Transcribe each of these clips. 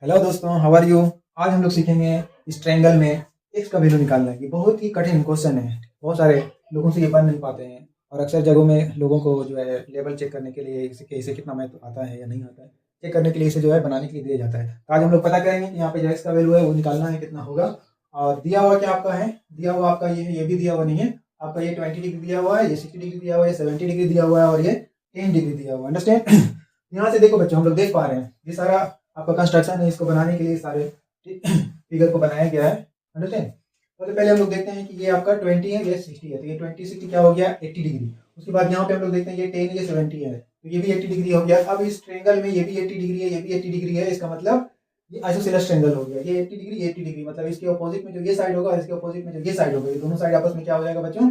Hello दोस्तों, how are you. आज हम लोग सीखेंगे इस ट्रायंगल में एक्स का वैल्यू निकालना है। ये बहुत ही कठिन क्वेश्चन है। बहुत सारे लोगों से ये बन नहीं पाते हैं और अक्सर जगहों में लोगों को जो है लेवल चेक करने के लिए इसे कितना मैथ आता है या नहीं आता है, चेक करने के लिए इसे जो है बनाने के लिए दिया जाता है। तो आज हम लोग पता करेंगे कि यहाँ पे जो एक्स का वैल्यू है वो निकालना है, कितना होगा। और दिया हुआ क्या आपका है, दिया हुआ आपका ये है, ये भी दिया हुआ नहीं है आपका। ये 20 डिग्री दिया हुआ है, ये 60 डिग्री दिया हुआ है, ये 70 डिग्री दिया हुआ है और ये 10 डिग्री दिया हुआ है। अंडरस्टैंड। यहाँ से देखो बच्चों, हम लोग देख पा रहे हैं ये सारा आपका कंस्ट्रक्शन है। इसको बनाने के लिए सारे फिगर को बनाया गया है। अंडरस्टैंड। सबसे पहले हम लोग देखते हैं कि ये आपका 20 है, ये 60 है, तो ये 20 60 क्या हो गया 80 डिग्री। उसके बाद यहाँ पे हम लोग देखते हैं ये 10 ये 70 है, तो ये भी 80 डिग्री हो गया। अब इस ट्रायंगल में ये भी 80 डिग्री है, ये भी 80 डिग्री है। इसका मतलब ये आइसोसेलेस ट्रायंगल हो गया। ये 80 डिग्री, ये 80 डिग्री, मतलब इसके अपोजिट में जो ये साइड होगा और इसके अपोजिट में जो ये साइड होगा, ये दोनों साइड आपस में क्या हो जाएगा बच्चों,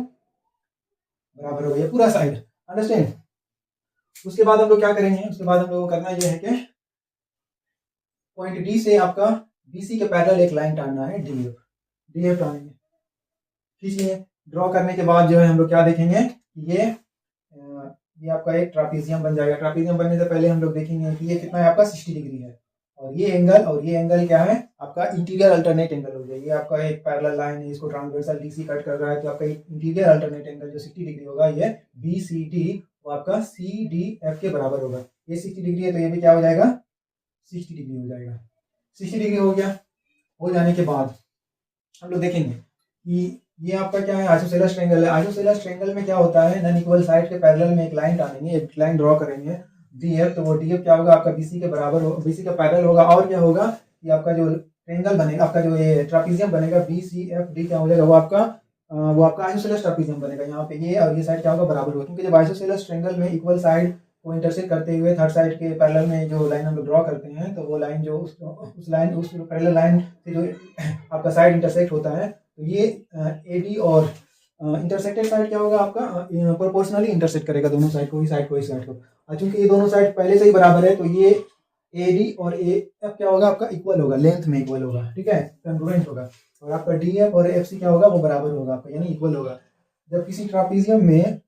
बराबर हो गया पूरा साइड। अंडरस्टैंड। उसके बाद हम लोग क्या करेंगे, उसके बाद हम लोग को करना ये है कि पॉइंट डी से आपका बीसी के पैरेलल एक लाइन टानना है, डीएफ टानेंगे। खींचिए। ड्रॉ करने के बाद जो है हम लोग क्या देखेंगे कि ये आपका एक ट्रापीजियम बन जाएगा। ट्रापीजियम बनने से पहले हम लोग देखेंगे कि ये कितना है आपका 60 डिग्री है, और ये एंगल क्या है आपका इंटीरियर अल्टरनेट एंगल हो गया। ये आपका एक पैरेलल लाइन है, इसको ट्रांसवर्सल डीसी कट कर रहा है, तो आपका इंटीरियर अल्टरनेट एंगल जो 60 डिग्री होगा ये बीसीडी वो आपका सीडीएफ के बराबर होगा। ये 60 डिग्री है तो ये भी क्या हो जाएगा 60 डिग्री हो जाएगा। 60 डिग्री हो गया। हो जाने के बाद हम लोग देखेंगे कि ये आपका क्या है आइसोसेलेस ट्रायंगल है। आइसोसेलेस ट्रायंगल में क्या होता है, नॉन इक्वल साइड के पैरेलल में एक लाइन टानेंगे, एक लाइन ड्रॉ करेंगे डीएफ। तो वो डीएफ क्या होगा आपका बीसी के बराबर हो, बीसी का पैरेलल होगा। और क्या होगा कि आपका जो ट्रायंगल बनेगा, आपका जो ये ट्रापीजियम बनेगा बीसीएफडी क्या हो जाएगा वो आपका आइसोसेलेस ट्रापीजियम बनेगा। यहाँ पे ये और ये साइड क्या होगा बराबर होगा, क्योंकि जब आइसोसेलेस ट्रायंगल में इक्वल साइड को इंटरसेक्ट करते हुए थर्ड साइड के पैरेलल में जो लाइन हम लोग ड्रॉ करते हैं, तो वो लाइन जो उस पैरेलल लाइन से जो आपका साइड इंटरसेक्ट होता है, तो ये एडी और इंटरसेक्टेड साइड क्या होगा आपका प्रोपोर्शनली इंटरसेक्ट करेगा दोनों साइड को, ही साइड को इस साइड को। और चूंकि ये दोनों साइड पहले से ही बराबर है, तो ये एडी और एफ क्या होगा आपका इक्वल होगा, लेंथ में इक्वल होगा, ठीक है, कंग्रुएंट होगा। और आपका डीएफ और एफसी क्या होगा वो बराबर होगा आपका, यानी इक्वल होगा। जब किसी ट्रापीजियम में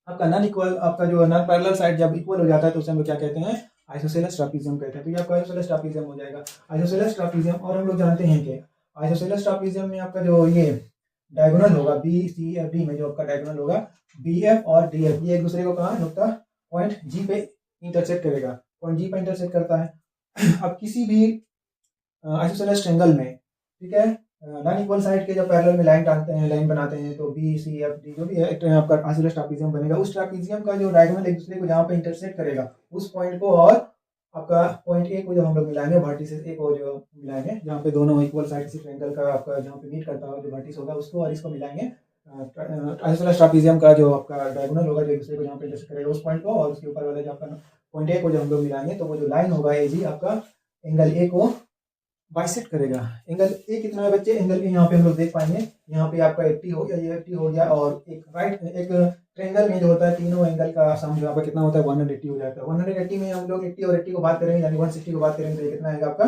आपका नॉन इक्वल, आपका जो नॉन पैरेलल साइड जब इक्वल हो जाता है तो उसे हम लोग क्या कहते हैं, आइसोसेलेस ट्रापीजियम कहते हैं। तो ये आपका आइसोसेलेस ट्रापीजियम हो जाएगा, आइसोसेलेस ट्रापीजियम। और हम लोग जानते हैं कि आइसोसेलेस ट्रापीजियम में आपका जो ये डायगोनल होगा बी सी एफ डी में, जो आपका डायगोनल होगा बी एफ और डी एफ, ये एक दूसरे को कहाँ नुकता पॉइंट जी पे इंटरसेक्ट करेगा, पॉइंट जी पे इंटरसेक्ट करता है। अब किसी भी आइसोसेलेस ट्रायंगल में, ठीक है, नॉन इक्वल साइड के जब पैरेलल में लाइन टानते हैं, लाइन बनाते हैं, तो बी सी एफ डी जो भी है एक आपका आइसोसेलेस ट्रापीजियम बनेगा। उस ट्रापीजियम का जो डायगोनल एक दूसरे को जहाँ पे इंटरसेक्ट करेगा उस पॉइंट को, और आपका पॉइंट ए को जब हम लोग मिलाएंगे वर्टिसेस ए को जो मिलाएंगे, जहाँ पे दोनों इक्वल साइड किसी ट्रायंगल का आपका जहाँ पे मीट करता है जो वर्टिस होगा उसको और इसको मिलाएंगे। आइसोसेलेस ट्रापीजियम का जो आपका डायगोनल होगा जो एक दूसरे को जहाँ पे इंटरसेक्ट करेगा उस पॉइंट को, और उसके ऊपर वाला जो आपका पॉइंट ए को जब हम लोग मिलाएंगे, तो वो जो लाइन होगा ए जी आपका एंगल ए को बाइसेक्ट करेगा। एंगल ए कितना है बच्चे, एंगल ए यहाँ पे हम लोग देख पाएंगे, यहाँ पे आपका 80 हो गया, ये 80 हो गया, और एक राइट एक ट्रायंगल में जो होता है तीनों एंगल का सम जो आपका कितना होता है 180 हो जाता है। 180 में हम लोग 80 और 80 को बात करेंगे, यानी 160 को बात करेंगे, तो ये कितना आएगा आपका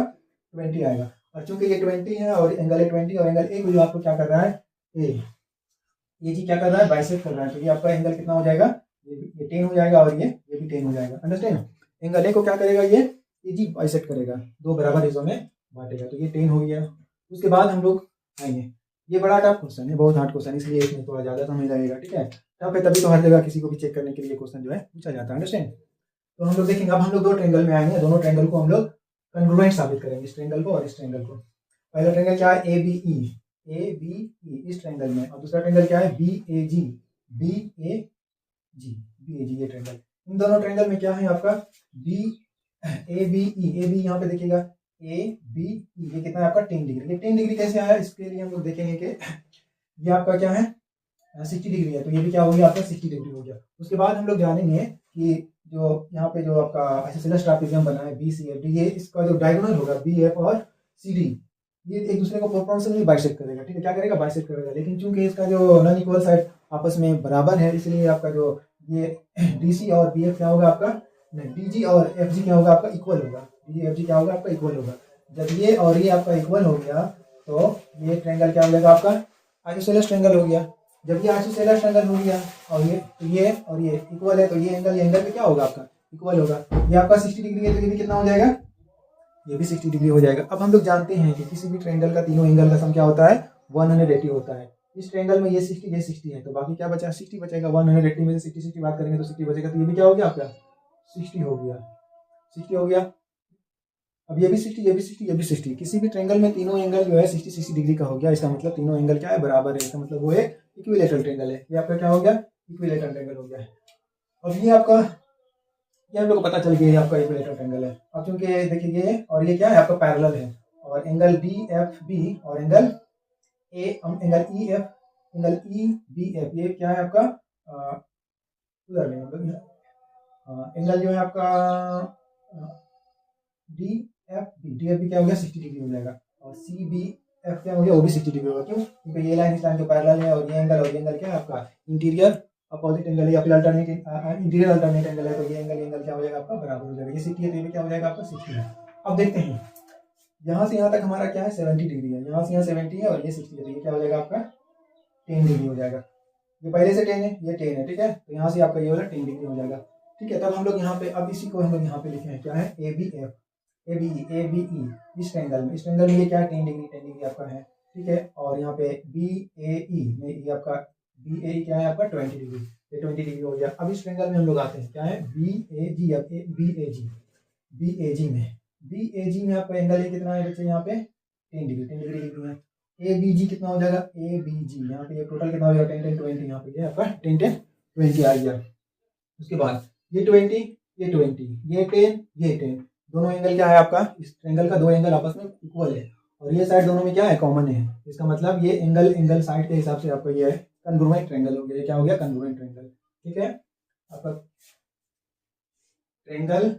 20 आएगा। और चूंकि ये 20 है और एंगल ए 20 और एंगल ए को जो आपको क्या कर रहा है ये जी क्या कर रहा है बाइसेक्ट कर रहा है, तो ये आपका एंगल कितना हो जाएगा, ये 10 हो जाएगा और ये भी 10 हो जाएगा। अंडरस्टैंड। एंगल ए को क्या करेगा ये जी बाइसेक्ट करेगा, दो बराबर हिस्सों में बांटेगा, तो ये 10 हो गया। उसके बाद हम लोग आएंगे, ये बड़ा टफ क्वेश्चन है, बहुत हार्ड क्वेश्चन, इसलिए इसमें थोड़ा ज़्यादा समय लगेगा, ठीक है। टफ है तभी तो हर जगह किसी को भी चेक करने के लिए क्वेश्चन जो है पूछा जाता है। अंडरस्टैंड। तो हम लोग देखेंगे, अब हम लोग दो ट्रायंगल में आएंगे, दोनों ट्रायंगल को हम लोग कंग्रुएंट साबित करेंगे, इस ट्रायंगल को और इस ट्रायंगल को। पहला ट्रायंगल क्या है ए बी ई इस ट्रायंगल में, और दूसरा ट्रायंगल क्या है बी ए जी ये ट्रायंगल। इन दोनों ट्रायंगल में क्या है आपका बी ए बी ई यहाँ पे देखिएगा ए बी ई, ये कितना है आपका 10 डिग्री। ये 10 डिग्री कैसे आया, इसके लिए हम लोग देखेंगे कि ये आपका क्या है 60 डिग्री है, तो ये भी क्या हो गया आपका 60 डिग्री हो गया। उसके बाद हम लोग जानेंगे कि जो यहाँ पे जो आपका आइसोसेलेस ट्रापीजियम बना है बी सी एफ डी, ये इसका जो डायगोनल होगा बी एफ और सी डी, ये एक दूसरे को प्रोपोर्शनली बाइसेक्ट करेगा, ठीक है, क्या करेगा बाइसेक्ट करेगा। लेकिन चूंकि इसका जो नॉन इक्वल साइड आपस में बराबर है, इसलिए आपका जो ये डी सी और बी एफ क्या होगा आपका, डी जी और एफ जी क्या होगा आपका इक्वल होगा, डी जी एफ जी क्या होगा आपका इक्वल होगा। जब ये और ये आपका इक्वल हो गया, तो ये ट्रायंगल क्या हो जाएगा आपका आइसोसेलेस ट्रायंगल हो गया। जब ये आइसोसेलेस ट्रायंगल हो गया और ये और ये इक्वल है, तो ये एंगल पे क्या होगा आपका इक्वल होगा। ये आपका 60 डिग्री है, तो ये भी कितना हो जाएगा ये भी 60 डिग्री हो जाएगा। अब हम लोग जानते हैं कि किसी भी ट्रायंगल का तीनों एंगल का सम क्या होता है, 180 होता है। इस ट्रायंगल में ये 60 है, तो बाकी क्या बचा, 60 बचेगा। 180 में से 60 बात करेंगे तो 60 बचेगा, तो ये भी क्या हो गया आपका 60 हो गया, 60 हो गया। अब ये भी 60, ये भी 60, ये भी 60। किसी भी ट्रायंगल में तीनों एंगल जो है 60 डिग्री का हो गया। इसका मतलब तीनों एंगल क्या है, बराबर है। इसका मतलब वो एक इक्विलेटरल ट्रायंगल है। ये आपका क्या हो गया, इक्विलेटरल ट्रायंगल हो गया। अब ये आपका, ये हम लोग को पता चल गया ये आपका इक्विलेटरल ट्रायंगल है। अब चूंकि देखिए ये और ये क्या है आपका पैरेलल है, और एंगल डी एफ बी और angle angle E F, angle E B F, ये क्या है आपका उधर में एंगल जो है आपका डी डी एफ बी क्या हो गया 60 डिग्री हो जाएगा। और सी बी एफ क्या हो गया, वो भी 60 डिग्री होगा। क्यों, क्योंकि ये लाइन इस लाइन के पैरेलल है, और ये एंगल क्या है आपका इंटीरियर अपोजिट एंगल है, या फिर अल्टरनेट इंटीरियर अल्टरनेट एंगल है। तो ये एंगल क्या हो जाएगा आपका बराबर हो जाएगा। ये 60 है तो ये भी क्या हो जाएगा आपका 60 है। अब देखते हैं यहाँ से यहाँ तक हमारा क्या है 70 डिग्री है, यहाँ से यहाँ 70 है, और ये 60 है, तो ये क्या हो जाएगा आपका 10 डिग्री हो जाएगा। ये पहले से 10 है, ये 10 है, ठीक है। तो यहाँ से आपका ये वाला 10 डिग्री हो जाएगा, ठीक है। तब हम लोग यहाँ पे, अब इसी को हम लोग यहाँ पे लिखे हैं क्या है, A B F, A B E, इस ट्रायंगल में, इस ट्रायंगल में ये क्या है 10 डिग्री, 10 डिग्री आपका है, ठीक है। और यहाँ पे बी ए ई में ये आपका बी ए क्या है आपका 20 डिग्री, ये 20 डिग्री हो गया। अब इस ट्रायंगल में हम लोग आते हैं क्या है बी ए जी, अब बी ए जी, बी ए जी में, बी ए जी में आपका एंगल ये कितना है बच्चे, यहाँ पे 10 डिग्री, 10 डिग्री लिखना है। ए बी जी कितना हो जाएगा, ए बी जी यहाँ पे ये टोटल कितना हो जाएगा 10 10 20, यहाँ पे ये आपका 10 10 20 आ गया। उसके बाद ये 20, ये 20, ये 10, ये 10, दोनों एंगल क्या है आपका, इस ट्रायंगल का दो एंगल आपस में इक्वल है, और ये साइड दोनों में क्या है कॉमन है। इसका मतलब ये एंगल साइड के हिसाब से आपका ये है कन्ग्रुएंट ट्रायंगल हो गया। ये क्या हो गया कन्ग्रुएंट ट्रायंगल, ठीक है। आपका ट्रायंगल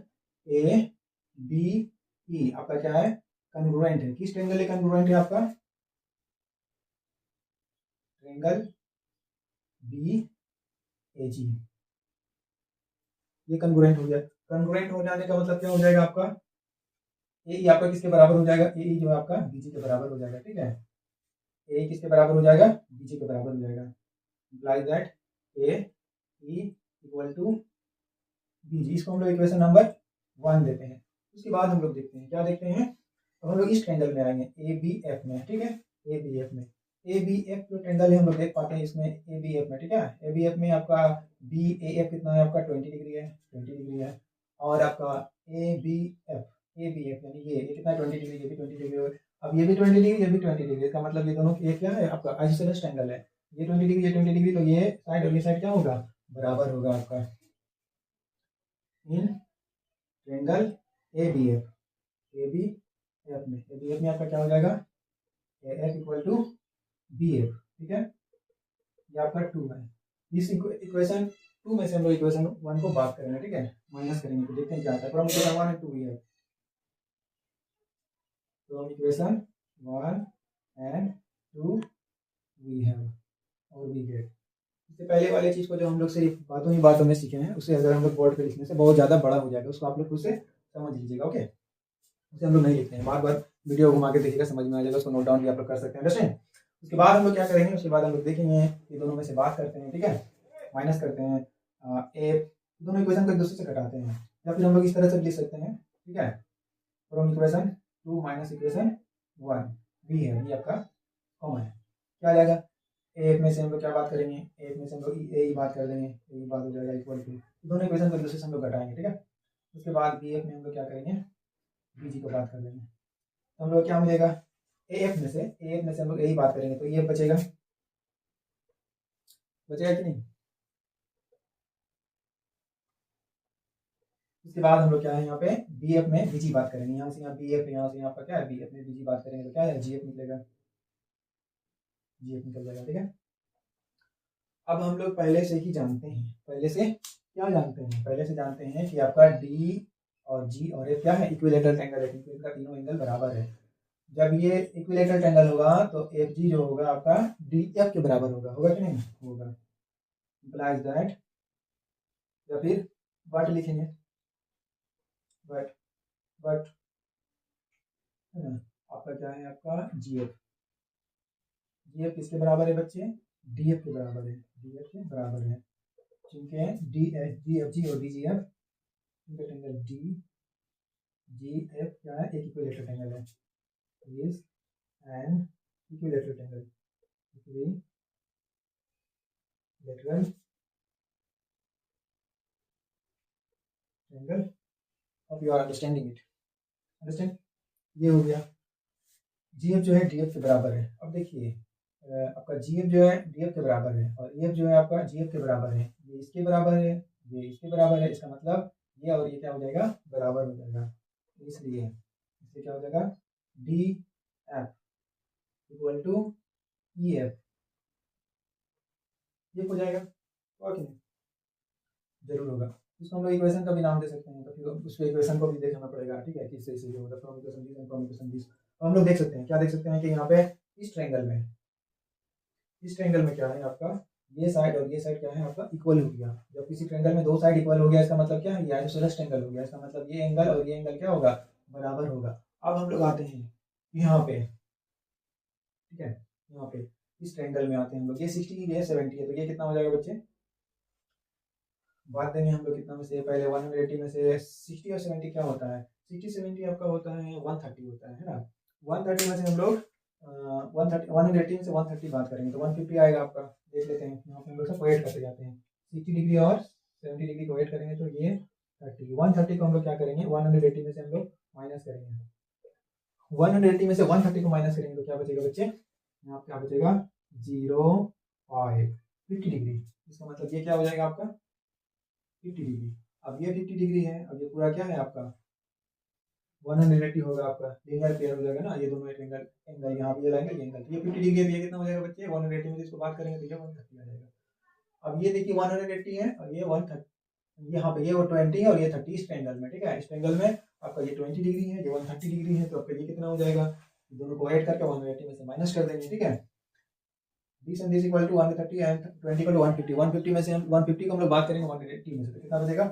ए बी ई आपका क्या है कन्ग्रुएंट है। किस ट्रायंगल है कन्ग्रुएंट है आपका, ट्रायंगल बी ए जी, ये कन्ग्रुएंट हो गया। कन्ग्रुएंट हो जाने का मतलब क्या हो जाएगा आपका, ए ई आपका किसके बराबर हो जाएगा, ए ई जो है आपका बीजी के बराबर हो जाएगा, ठीक है। ए किसके बराबर हो जाएगा, बीजी के बराबर हो जाएगा। Implies that A E equal to BG. इसको हम लोग इक्वेशन नंबर 1 देते हैं। उसके बाद हम लोग देखते हैं क्या देखते हैं, अब हम लोग इस ट्रायंगल में आएंगे ए बी एफ में, ठीक है। ए बी एफ में, ए बी एफ जो ट्रायंगल है हम लोग देख पाते हैं इसमें ए बी एफ में, ठीक है। ए बी एफ में आपका बी ए एफ कितना है आपका 20 डिग्री है, 20 डिग्री है। और आपका ए बी एफ यानी ये कितना है 20 डिग्री, ये भी 20 डिग्री है। अब ये भी 20 डिग्री, ये भी 20 डिग्री, इसका मतलब ये दोनों ये क्या है आपका आइसोसेलेस ट्रायंगल है। ये 20 डिग्री, ये 20 डिग्री, तो ये साइड और ये साइड क्या होगा बराबर होगा आपका in triangle A B F, A B F में, ए बी एफ में आपका क्या हो जाएगा A F equal to B F, ठीक है। ये आपका 2 है। इस इक्वेशन 2 में से हम लोग इक्वेशन 1 को बात करेंगे, ठीक है, माइनस करेंगे, तो देखते हैं क्या आता है। फ्रॉम इक्वेशन 1 एंड 2 है, from equation 1 and 2 we have और वी गेट। इससे पहले वाली चीज़ को जो हम लोग सिर्फ बातों ही बातों में सीखे हैं, उसे अगर हम लोग बोर्ड पे लिखने से बहुत ज़्यादा बड़ा हो जाएगा, उसको आप लोग खुद से समझ लीजिएगा, ओके। उसे हम लोग नहीं लिखते हैं, बार बार वीडियो घुमा के देखिएगा, समझ में आ जाएगा, उसको नोट डाउन भी आप लोग कर सकते हैं, अंडरस्टैंड। उसके बाद हम लोग क्या करेंगे, उसके बाद हम लोग देखेंगे ये दोनों में से बात करते हैं, ठीक है, माइनस करते हैं, ए दोनों इक्वेशन को एक दूसरे से घटाते हैं, या फिर हम लोग इस तरह से लिख सकते हैं, ठीक है। From equation 2 minus equation 1 we है, ये आपका कॉमन है, क्या आ जाएगा। ए में से हम लोग क्या बात करेंगे, ए में से हम लोग ए बात कर देंगे, ए बात हो जाएगा इक्वल टू, दोनों इक्वेशन को एक दूसरे से हम लोग घटाएंगे, ठीक है। उसके बाद बी एफ में हम लोग क्या करेंगे, बी जी को बात कर देंगे, तो हम लोग क्या मिलेगा ए एफ में से हम लोग यही बात करेंगे, तो ये बचेगा, बचेगा कि नहीं। उसके बाद हम लोग क्या है यहाँ पे बी एफ में बी जी बात करेंगे, यहाँ से यहाँ बी एफ, यहाँ से यहाँ पर क्या है बी एफ में बी जी बात करेंगे, तो क्या है जी एफ निकलेगा, जी एफ निकल जाएगा, ठीक है। अब हम लोग पहले से ही जानते हैं, पहले से क्या जानते हैं, पहले से जानते हैं कि आपका डी और जी और एफ क्या है इक्विलेटरल ट्रायंगल है, क्योंकि इनका तीनों एंगल बराबर है। जब ये इक्विलेटरल ट्रायंगल होगा तो एफ जी जो होगा आपका डी एफ के बराबर होगा, होगा कि नहीं होगा। इम्प्लाइज दैट, या फिर बट लिखेंगे, बट बट आपका क्या है आपका जी एफ किसके बराबर है बच्चे, डी एफ के बराबर है, डी एफ के बराबर है, क्योंकि डी एफ जी और D G F angle D G F क्या है, एक इक्विलेटरल ट्रायंगल है, is an equilateral triangle, equilateral triangle अब you are understanding it, understand. ये हो गया, जी एफ जो है डी एफ के बराबर है। अब देखिए आपका जी एफ जो है डी एफ के बराबर है और ए एफ जो है आपका जी एफ के बराबर है, ये इसके बराबर है, ये इसके बराबर है, इसका मतलब ये और ये क्या हो जाएगा, बराबर हो जाएगा। इसलिए इससे क्या हो जाएगा, D F equal to E F, ये हो जाएगा और नहीं, जरूर होगा। इसको हम लोग इक्वेशन का भी नाम दे सकते हैं, तो फिर उसके इक्वेशन को भी देखना पड़ेगा, ठीक है, किससे इसे होगा, from equation this and from equation this. तो हम लोग देख सकते हैं, क्या देख सकते हैं कि यहाँ पे इस ट्रायंगल में, इस ट्रायंगल में क्या है आपका, ये साइड और ये साइड क्या है आपका, इक्वल हो गया। जब किसी ट्रायंगल में दो साइड इक्वल हो गया, इसका मतलब क्या है, ये आइसोसेलेस ट्रायंगल हो गया, इसका मतलब ये एंगल और ये एंगल क्या होगा, बराबर होगा। अब हम लोग आते हैं यहाँ पे, ठीक है, यहाँ पे इस ट्रायंगल में आते हैं हम लोग, ये 60 की है, 70 है, तो ये कितना हो जाएगा बच्चे, बात देंगे हम लोग कितना में से, पहले 180 में से 60 और 70 क्या होता है, 60 70 आपका होता है 130 होता है ना। 130 में से हम लोग 180 में से 130 बात करेंगे तो 150 आएगा आपका। देख लेते हैं, यहाँ पे हम लोग सब ऐड करते जाते हैं, 60 डिग्री और 70 डिग्री को ऐड करेंगे तो ये 30, 130 को हम लोग क्या करेंगे, 180 में से हम लोग माइनस करेंगे, 180 में से 130 को माइनस करेंगे तो क्या बचेगा बच्चे, यहाँ पे क्या बचेगा 0.5 50 डिग्री। इसका मतलब ये क्या हो जाएगा आपका 50 डिग्री। अब ये 50 डिग्री है, अब ये पूरा क्या है आपका 180 होगा, आपका लीनियर पेयर हो जाएगा ना, ये दोनों एंगल, एंगल यहाँ पे ये लाएंगे, ये एंगल, ये 50 डिग्री है, ये कितना हो जाएगा बच्चे 180 में से इसको बात करेंगे तो ये 130 आ जाएगा। अब ये देखिए 180 है और ये 130, यहाँ पे ये 20 है और ये 30 इस ट्रायंगल में, ठीक है, इस ट्रायंगल में आपका ये 20 डिग्री है, ये 130 डिग्री है, तो आपका ये कितना हो जाएगा, दोनों को ऐड करके 180 में से माइनस कर देंगे, ठीक है। This and this equal to 130 and 20 equal to 150, 150 में से हम 150 को हम लोग बात करेंगे 180 में से, तो कितना बचेगा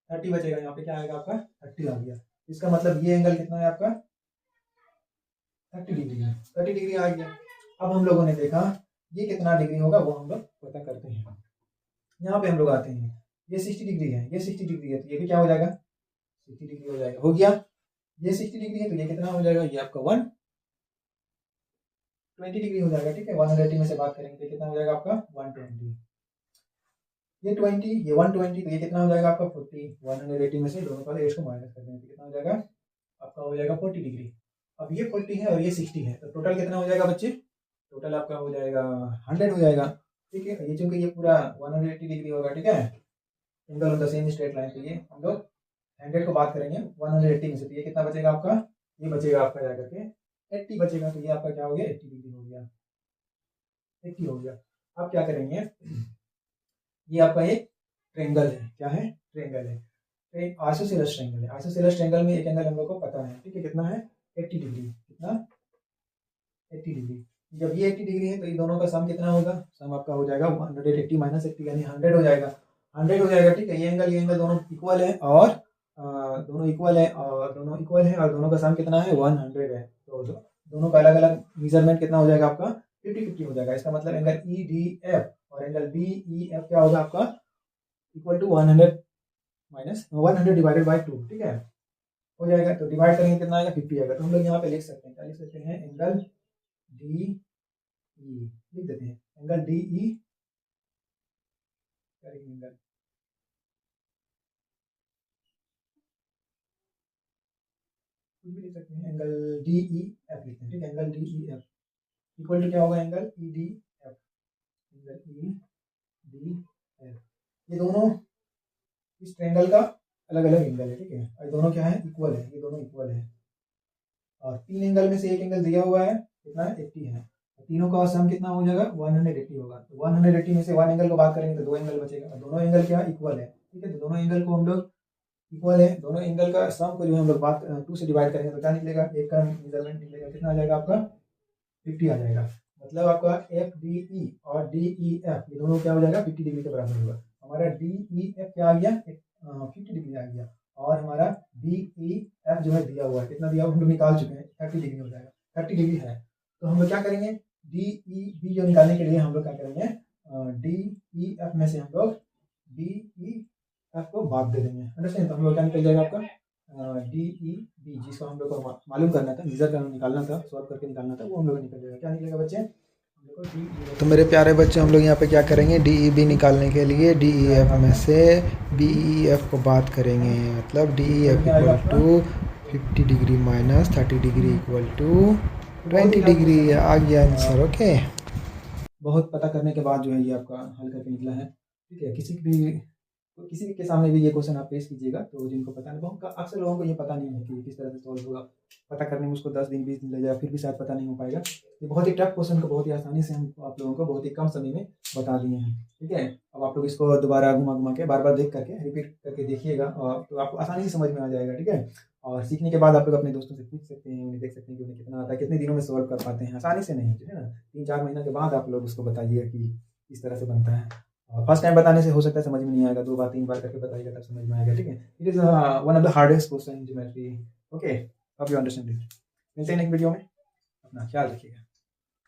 30 बचेगा, यहाँ पे क्या आएगा आपका 30 आ गया। इसका मतलब ये एंगल कितना है आपका 30 डिग्री है, 30 डिग्री आ गया। अब हम लोगों ने देखा ये कितना डिग्री होगा वो हम लोग पता करते हैं। यहाँ पे हम लोग आते हैं, ये 60 डिग्री है, ये 60 डिग्री है, तो ये भी क्या हो जाएगा 60 डिग्री हो जाएगा, हो गया। ये 60 डिग्री है तो ये कितना हो जाएगा, ये आपका 120 डिग्री हो जाएगा, ठीक है। 180 में से बात करेंगे तो कितना हो जाएगा आपका 120, ये 20, ये 120, तो ये कितना हो जाएगा आपका 40, 180 में से दोनों का एज को माइनस कर देंगे तो कितना हो जाएगा आपका, हो जाएगा 40 डिग्री। अब ये 40 है और ये 60 है, तो टोटल कितना हो जाएगा बच्चे, टोटल आपका हो जाएगा 100 हो जाएगा, ठीक है। ये चूंकि ये पूरा 180 डिग्री होगा, ठीक है, angle on the same straight line, तो ये हम लोग 100 को बात करेंगे 180 में से, तो ये कितना बचेगा आपका, ये बचेगा आपका जा करके 80 बचेगा, तो ये आपका क्या हो गया 80 डिग्री हो गया, 80 हो गया। अब क्या करेंगे, ये आपका एक ट्रायंगल है, क्या है ट्रायंगल है, आइसोसेलेस ट्रायंगल है। आइसोसेलेस ट्रायंगल में एक एंगल हम लोग को पता है, ठीक है, कितना है 80 डिग्री, कितना 80 डिग्री। जब ये 80 डिग्री है तो ये दोनों का सम कितना होगा, सम आपका हो जाएगा 180 माइनस 80 यानी 100 हो जाएगा, 100 हो जाएगा, ठीक है। ये एंगल दोनों इक्वल है और दोनों इक्वल है और दोनों इक्वल है और दोनों का सम कितना है 100 है, तो दोनों का अलग अलग मेजरमेंट कितना हो जाएगा आपका 50-50 हो जाएगा। इसका मतलब एंगल ई डी एफ और एंगल बी ई एफ क्या होगा आपका equal to 100 minus 100 divided by 2, ठीक है, हो जाएगा। तो डिवाइड करेंगे कितना आएगा 50 आएगा, तो हम लोग यहाँ पे लिख सकते हैं, क्या लिख सकते हैं, एंगल डी ई लिख देते हैं, एंगल डी ई, एंगल कुछ भी लिख सकते हैं, एंगल डी ई एफ लिखते हैं, ठीक है, angle D E F equal to क्या होगा, angle E D F, angle E D F, ये दोनों इस ट्रायंगल का अलग अलग एंगल है, ठीक है, और दोनों क्या है इक्वल है, ये दोनों इक्वल है और तीन एंगल में से एक एंगल दिया हुआ है कितना है 80 है, तीनों का सम कितना हो जाएगा 180 होगा। तो 180 में से वन एंगल को बात करेंगे तो दो एंगल बचेगा, दोनों एंगल क्या इक्वल है, ठीक है, तो दोनों एंगल को हम लोग इक्वल है, दोनों एंगल का सम को जो हम लोग बात 2 से डिवाइड करेंगे तो क्या निकलेगा, एक का मेजरमेंट निकलेगा, कितना आ जाएगा आपका 50 आ जाएगा। मतलब आपका एफ डी ई और डी ई एफ ये दोनों क्या हो जाएगा 50 डिग्री के बराबर होगा। हमारा डी ई एफ क्या आ गया 50 डिग्री आ गया और हमारा डी ई एफ जो है दिया हुआ है, कितना दिया हुआ हम लोग निकाल चुके हैं 30 डिग्री हो जाएगा, 30 डिग्री है। तो हम लोग क्या करेंगे डी ई बी जो निकालने के लिए हम लोग क्या करेंगे डी ई एफ में से हम लोग डी ई एफ को भाग दे देंगे, अंडरस्टैंड। तो हम लोग क्या निकल जाएगा आपका DEB जिसको हम लोग को मालूम करना था, मेजर करना, निकालना था, सॉल्व करके निकालना था, वो हम लोग को निकल जाएगा। क्या निकलेगा बच्चे? हम लोग को DEF। तो मेरे प्यारे बच्चे, हम लोग यहाँ पे क्या करेंगे, DEB निकालने के लिए DEF में से BEF को बात करेंगे। मतलब DEF equal to 50 degree minus 30 degree equal to 20 degree. आ गया आंसर। ओके, बहुत पता करने के बाद जो है ये आपका हल करके निकला है। ठीक है, किसी भी के सामने भी ये क्वेश्चन आप पेश कीजिएगा तो जिनको पता नहीं, बहुत अक्सर लोगों को ये पता नहीं है कि किस तरह से सॉल्व होगा। पता करने में उसको 10 दिन 20 दिन लग जाएगा, फिर भी शायद पता नहीं हो पाएगा। ये बहुत ही टफ क्वेश्चन को बहुत ही आसानी से हम आप लोगों को बहुत ही कम समय में बता दिए हैं। ठीक है, अब आप लोग इसको दोबारा घुमा घुमा के बार बार देख करके रिपीट करके देखिएगा, और तो आपको आसानी से समझ में आ जाएगा। ठीक है, और सीखने के बाद आप लोग अपने दोस्तों से पूछ सकते हैं, उन्हें देख सकते हैं कि उन्हें कितना आता है, कितने दिनों में सॉल्व कर पाते हैं। आसानी से नहीं है ना, 3-4 महीना के बाद आप लोग उसको बताइएगा कि किस तरह से बनता है। फर्स्ट टाइम बताने से हो सकता है समझ में नहीं आएगा, 2 बार 3 बार करके बताइएगा तब समझ में आएगा। ठीक है, it is one of the hardest question in geometry. Okay, hope you understand it. मिलते हैं नेक्स्ट वीडियो में, अपना ख्याल रखिएगा।